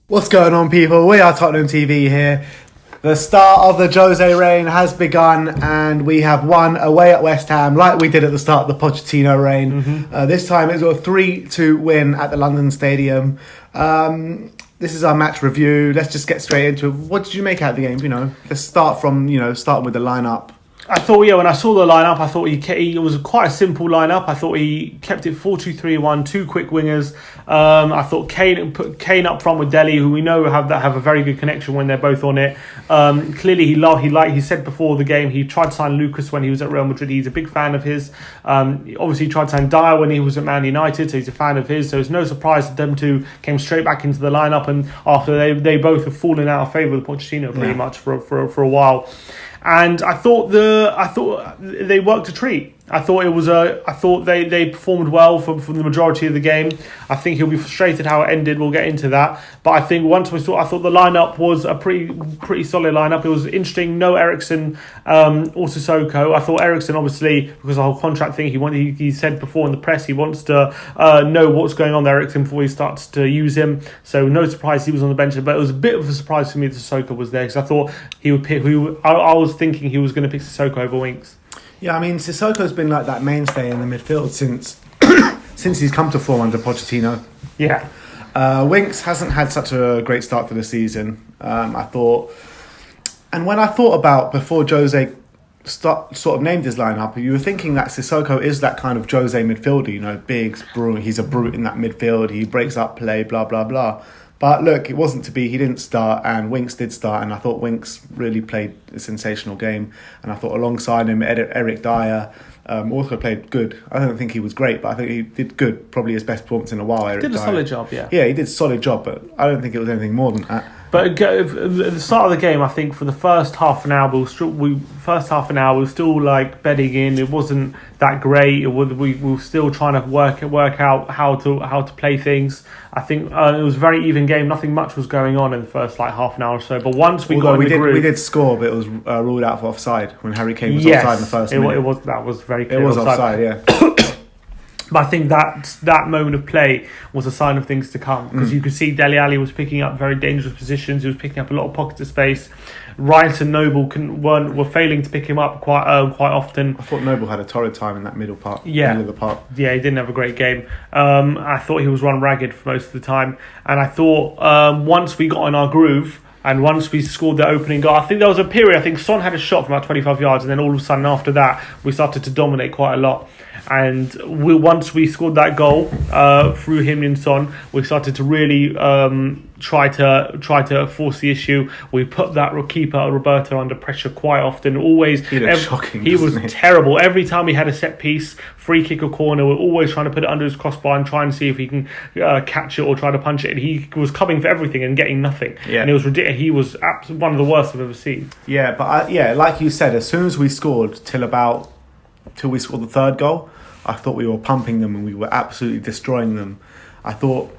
What's going on, people? We are Tottenham TV here. The start of the Jose reign has begun, and we have won away at West Ham, like we did at the start of the Pochettino reign. This time it was a 3-2 win at the London Stadium. This is our match review. Let's just get straight into it. What did you make out of the game? Let's start from starting with the lineup. I thought, when I saw the lineup, I thought it was quite a simple lineup. I thought he kept it 4-2-3-1, two quick wingers. I thought put Kane up front with Dele, who we know have a very good connection when they're both on it. Clearly, he said before the game he tried to sign Lucas when he was at Real Madrid. He's a big fan of his. Obviously, he tried to sign Dyer when he was at Man United, so he's a fan of his. So it's no surprise that them two came straight back into the lineup, and after they both have fallen out of favour with Pochettino pretty much for a while. And I thought they worked a treat. I thought they performed well for the majority of the game. I think he'll be frustrated how it ended. We'll get into that. But I think I thought the lineup was a pretty solid lineup. It was interesting. No Eriksen or Sissoko. I thought Eriksen, obviously, because of the whole contract thing, he said before in the press he wants to know what's going on with Eriksen before he starts to use him. So no surprise he was on the bench. But it was a bit of a surprise for me that Sissoko was there, because I thought he would pick. I was thinking he was going to pick Sissoko over Winks. Yeah, I mean, Sissoko's been like that mainstay in the midfield since he's come to form under Pochettino. Yeah. Winks hasn't had such a great start to the season. I thought, and when I thought about before Jose sort of named his lineup, you were thinking that Sissoko is that kind of Jose midfielder, big, brute. He's a brute in that midfield. He breaks up play, blah, blah, blah. But look, it wasn't to be. He didn't start, and Winks did start, and I thought Winks really played a sensational game. And I thought alongside him, Eric Dyer also played good. I don't think he was great, but I think he did good. Probably his best performance in a while. Eric Did a Dyer. Solid job, yeah. Yeah, he did a solid job, but I don't think it was anything more than that. But at the start of the game, I think for the first half an hour, we were still like bedding in. It wasn't that great. We were still trying to work out how to play things. I think it was a very even game. Nothing much was going on in the first half an hour or so. But once we got in the groove, we did score, but it was ruled out for offside when Harry Kane was offside in the first minute. That was very clear. It was offside, yeah. But I think that moment of play was a sign of things to come, because you could see Dele Alli was picking up very dangerous positions. He was picking up a lot of pockets of space. Rice and Noble were failing to pick him up quite often. I thought Noble had a torrid time in that middle of the park. Yeah, he didn't have a great game. I thought he was run ragged for most of the time. And I thought once we got in our groove, and once we scored the opening goal, I think there was a period, I think Son had a shot from about 25 yards, and then all of a sudden after that, we started to dominate quite a lot. And once we scored that goal through him and Son, we started to really try to force the issue. We put that keeper Roberto under pressure quite often. Always, he looked shocking. He was terrible. Every time he had a set piece, free kick or corner, we're always trying to put it under his crossbar and try and see if he can catch it or try to punch it. And he was coming for everything and getting nothing. Yeah. And it was ridiculous. He was one of the worst I've ever seen. Yeah, but like you said, as soon as we scored till we scored the third goal, I thought we were pumping them and we were absolutely destroying them. I thought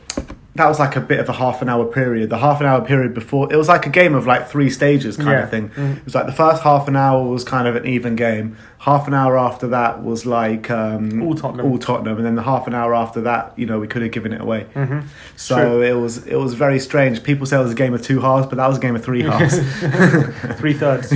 that was like a bit of a half an hour period. The half an hour period before, it was like a game of like three stages kind of thing. It was like the first half an hour was kind of an even game. Half an hour after that was like all Tottenham, and then the half an hour after that, we could have given it away. So it was very strange. People say it was a game of two halves, but that was a game of three halves. 3/3.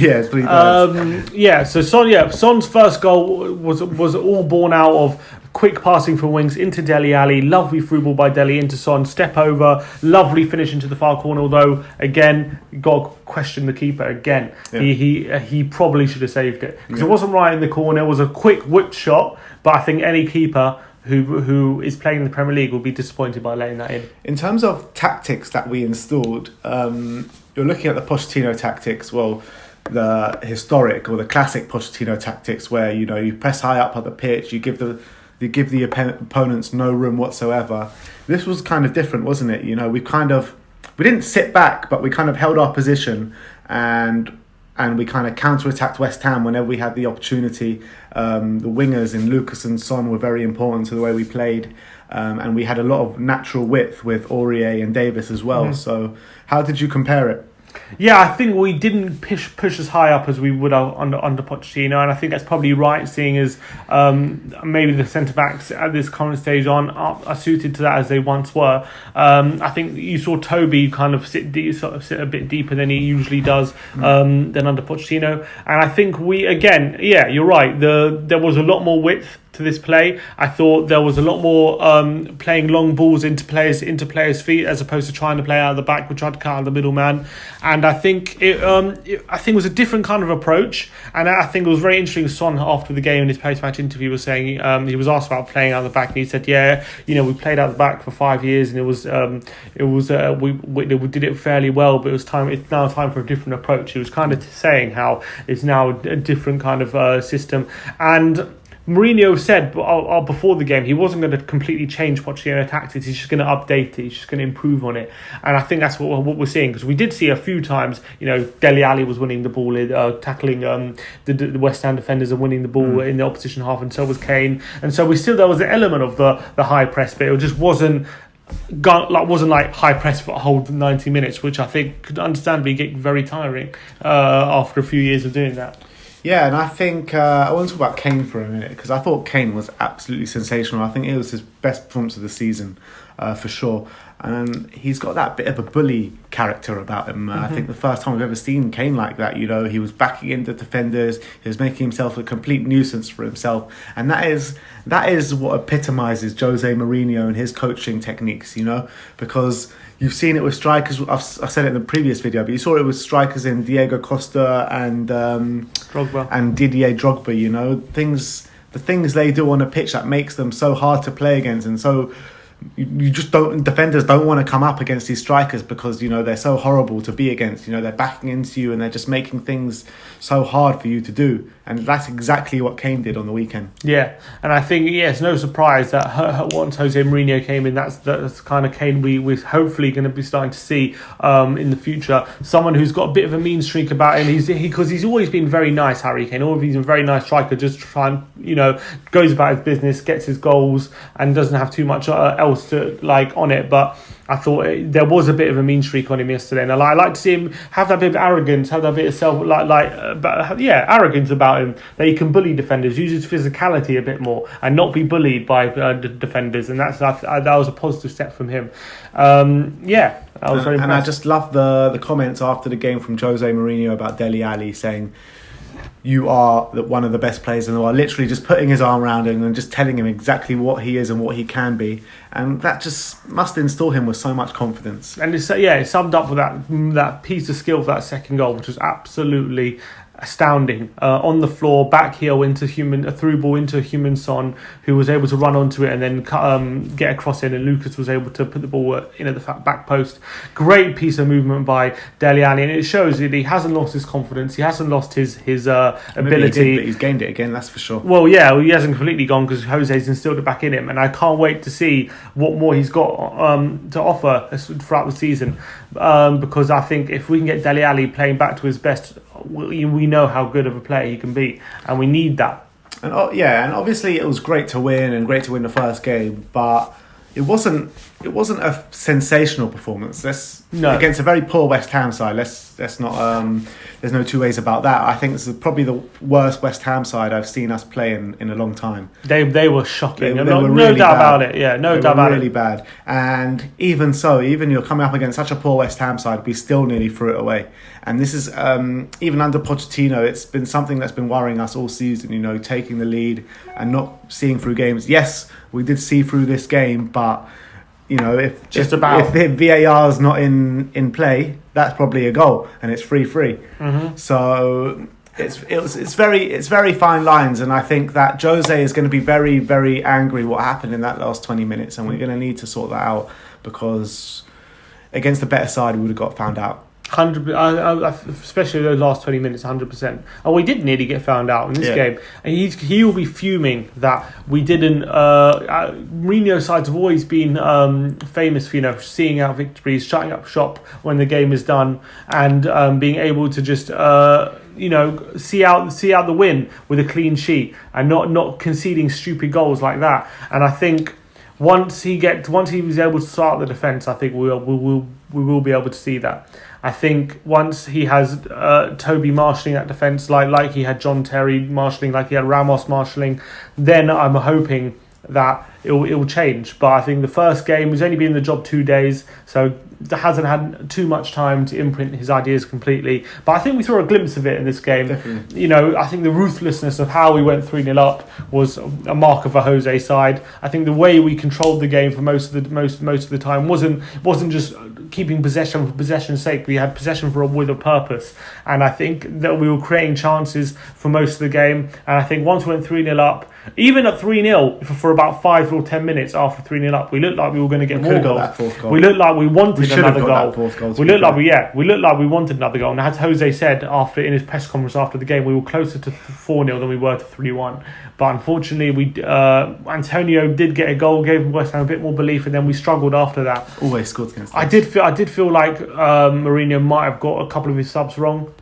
Yeah, 3/3. Son's first goal was all born out of quick passing from Winks into Dele Alli, lovely through ball by Dele into Son, step over, lovely finish into the far corner, although again got to question the keeper again. Yeah. He probably should have saved it, because it wasn't right in the corner. It was a quick whipped shot, but I think any keeper who is playing in the Premier League will be disappointed by letting that in. In terms of tactics that we installed, you're looking at the Pochettino tactics, the historic or the classic Pochettino tactics, where you press high up on the pitch, you give the opponents no room whatsoever. This was kind of different, wasn't it? We didn't sit back, but we kind of held our position, and we kind of counter-attacked West Ham whenever we had the opportunity. The wingers in Lucas and Son were very important to the way we played, and we had a lot of natural width with Aurier and Davis as well. So how did you compare it? Yeah, I think we didn't push as high up as we would have under Pochettino, and I think that's probably right, seeing as maybe the centre backs at this current stage are suited to that as they once were. I think you saw Toby kind of sit a bit deeper than he usually does than under Pochettino, and I think you're right. There was a lot more width to this play. I thought there was a lot more playing long balls into players' feet as opposed to trying to play out of the back. We tried to cut out the middleman, and I think it was a different kind of approach. And I think it was very interesting. Son, after the game in his post-match interview, was saying he was asked about playing out of the back, and he said, "Yeah, we played out of the back for 5 years, and we did it fairly well, but it's now time for a different approach." He was kind of saying how it's now a different kind of system. And Mourinho said before the game he wasn't going to completely change Pochettino tactics. He's just going to update it. He's just going to improve on it. And I think that's what we're seeing, because we did see a few times, Dele Alli was winning the ball, tackling the West Ham defenders and winning the ball in the opposition half, and so was Kane. And so there was an element of the high press, but it just wasn't like high press for a whole 90 minutes, which I think could understandably get very tiring after a few years of doing that. Yeah, and I think I want to talk about Kane for a minute, because I thought Kane was absolutely sensational. I think it was his best performance of the season, for sure. And he's got that bit of a bully character about him. I think the first time I've ever seen Kane like that, he was backing into defenders, he was making himself a complete nuisance for himself. And that is what epitomises Jose Mourinho and his coaching techniques, because you've seen it with strikers. I've said it in the previous video, but you saw it with strikers in Diego Costa and Drogba and Didier Drogba. The things they do on a pitch that makes them so hard to play against, and so defenders don't want to come up against these strikers because they're so horrible to be against. They're backing into you and they're just making things so hard for you to do, and that's exactly what Kane did on the weekend. Yeah, and I think it's no surprise that once Jose Mourinho came in, that's the kind of Kane we're hopefully going to be starting to see in the future. Someone who's got a bit of a mean streak about him. Because he's always been very nice, Harry Kane. Always been a very nice striker. Just goes about his business, gets his goals, and doesn't have too much else to on it. But I thought there was a bit of a mean streak on him yesterday, and I like to see him have that bit of arrogance, have that bit of arrogance about him, that he can bully defenders, use his physicality a bit more, and not be bullied by defenders, and that was a positive step from him. That was very impressive. And I just love the comments after the game from Jose Mourinho about Dele Alli, saying, "You are one of the best players in the world," literally just putting his arm around him and just telling him exactly what he is and what he can be. And that just must instill him with so much confidence. And it summed up with that piece of skill for that second goal, which was absolutely astounding. On the floor, back heel a through ball into a human Son, who was able to run onto it and then get across in, and Lucas was able to put the ball in at the back post. Great piece of movement by Dele Alli, and it shows that he hasn't lost his confidence, he hasn't lost his ability. But he's gained it again, that's for sure. Well, yeah, he hasn't completely gone, because Jose's instilled it back in him, and I can't wait to see what more he's got to offer throughout the season, because I think if we can get Dele Alli playing back to his best, we know how good of a player he can be, and we need that. And and obviously it was great to win the first game, but it wasn't a sensational performance. Against a very poor West Ham side. Let's not. There's no two ways about that. I think this is probably the worst West Ham side I've seen us play in a long time. They were shocking. They were really no doubt bad. about it. Yeah, no doubt about it. Really bad. And even you're coming up against such a poor West Ham side, we still nearly threw it away. And this is even under Pochettino, it's been something that's been worrying us all season. Taking the lead and not seeing through games. Yes, we did see through this game, but if the VAR is not in play, that's probably a goal, and it's 3-3. Mm-hmm. So it's very fine lines, and I think that Jose is going to be very, very angry what happened in that last 20 minutes, and we're going to need to sort that out, because against the better side we would have got found out. 100%, especially those last 20 minutes, 100%. And we did nearly get found out in this game. And he will be fuming that we didn't. Mourinho sides have always been famous for seeing out victories, shutting up shop when the game is done, and being able to just see out the win with a clean sheet and not conceding stupid goals like that. And I think once he was able to start the defence, I think we'll we will be able to see that. I think once he has Toby marshalling that defence, like he had John Terry marshalling, like he had Ramos marshalling, then I'm hoping that it will change. But I think the first game, he's only been in the job 2 days, so hasn't had too much time to imprint his ideas completely. But I think we saw a glimpse of it in this game. Definitely. You know, I think the ruthlessness of how we went 3-0 up was a mark of a Jose side. I think the way we controlled the game for most of the time wasn't just keeping possession for possession's sake. We had possession with a purpose, and I think that we were creating chances for most of the game. And I think once we went 3-0 up, even at 3-0 for about 5 or 10 minutes after 3-0 up, we looked like we were going to get more goals. We looked like we wanted another goal. We looked like we wanted another goal. And as Jose said in his press conference after the game, we were closer to 4-0 than we were to 3-1. But unfortunately, Antonio did get a goal, gave West Ham a bit more belief, and then we struggled after that. Always scored against us. I did feel like Mourinho might have got a couple of his subs wrong,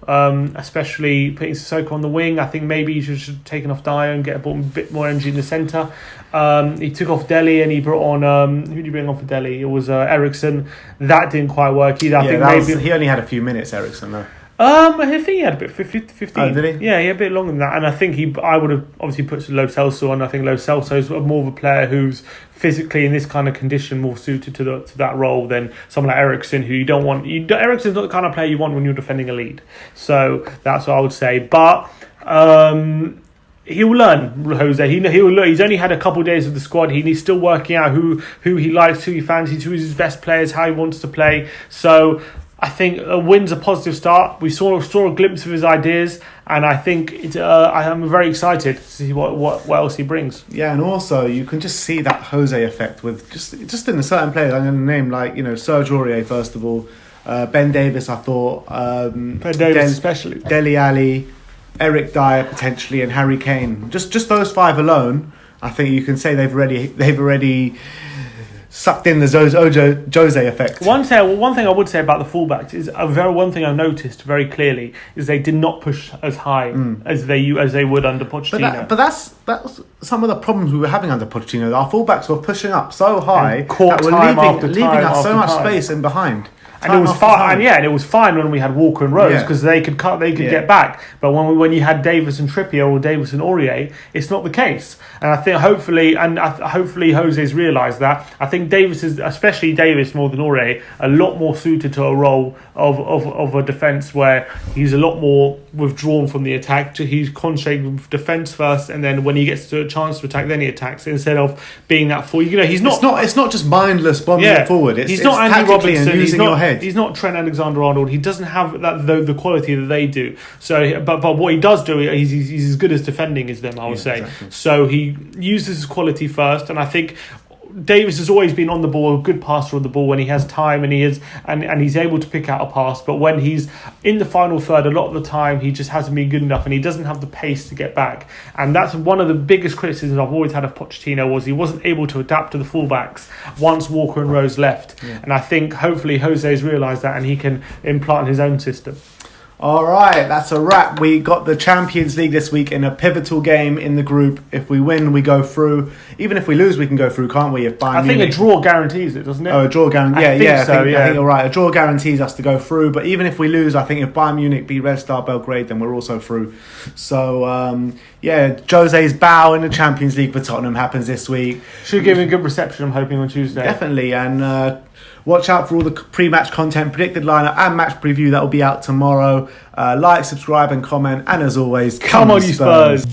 especially putting Sissoko on the wing. I think maybe he should have taken off Dyer and get a bit more energy in the centre. He took off Dele and he brought on who did he bring on for Dele? It was Ericsson. That didn't quite work either. He only had a few minutes, Ericsson, though. I think he had a bit 15. Oh, did he? Yeah, he had a bit longer than that. And I think I would have obviously put Lo Celso on. I think Lo Celso is more of a player who's physically in this kind of condition more suited to that role than someone like Ericsson, who you don't want. Ericsson's not the kind of player you want when you're defending a lead. So that's what I would say. But he'll learn, Jose. He'll learn. He's only had a couple of days with the squad. He's still working out who he likes, who he fancies, who's his best players, how he wants to play. So I think a win's a positive start. We saw a glimpse of his ideas, and I think I'm very excited to see what else he brings. Yeah, and also you can just see that Jose effect with just in the certain players. I'm going to name, like, Serge Aurier first of all, Ben Davis. I thought Ben Davis especially, Dele Alli, Eric Dyer potentially, and Harry Kane. Just those 5 alone, I think you can say they've already sucked in the Jose effect. One thing I would say about the fullbacks is one thing I noticed very clearly is they did not push as high as they would under Pochettino. But that's some of the problems we were having under Pochettino. Our fullbacks were pushing up so high that we're leaving us so much space in behind. And it was fine. And it was fine when we had Walker and Rose because they could get back. But when you had Davis and Trippier or Davis and Aurier, it's not the case. And I think hopefully Jose's realised that. I think especially Davis more than Aurier, a lot more suited to a role of a defence where he's a lot more withdrawn from the attack. He's concentrating with defence first, and then when he gets to a chance to attack, then he attacks instead of being that full. He's not. It's not just mindless bombing it forward. He's not Andy Robertson. And using your head. He's not Trent Alexander-Arnold. He doesn't have the quality that they do. So, but what he does do, he's as good as defending as them, I would say. Exactly. So he uses his quality first, and I think Davis has always been on the ball, a good passer on the ball when he has time, and he's able to pick out a pass. But when he's in the final third, a lot of the time he just hasn't been good enough, and he doesn't have the pace to get back. And that's one of the biggest criticisms I've always had of Pochettino, was he wasn't able to adapt to the fullbacks once Walker and Rose left. Yeah. And I think hopefully Jose's realised that, and he can implant his own system. All right, that's a wrap. We got the Champions League this week in a pivotal game in the group. If we win, we go through. Even if we lose, we can go through, can't we? If Bayern Munich... a draw guarantees it, doesn't it? Oh, a draw guarantees. I think you're right. A draw guarantees us to go through. But even if we lose, I think if Bayern Munich beat Red Star Belgrade, then we're also through. So, Jose's bow in the Champions League for Tottenham happens this week. Should give him a good reception, I'm hoping, on Tuesday. Definitely, and watch out for all the pre-match content, predicted lineup and match preview that will be out tomorrow. Like, subscribe and comment, and as always, come on you Spurs!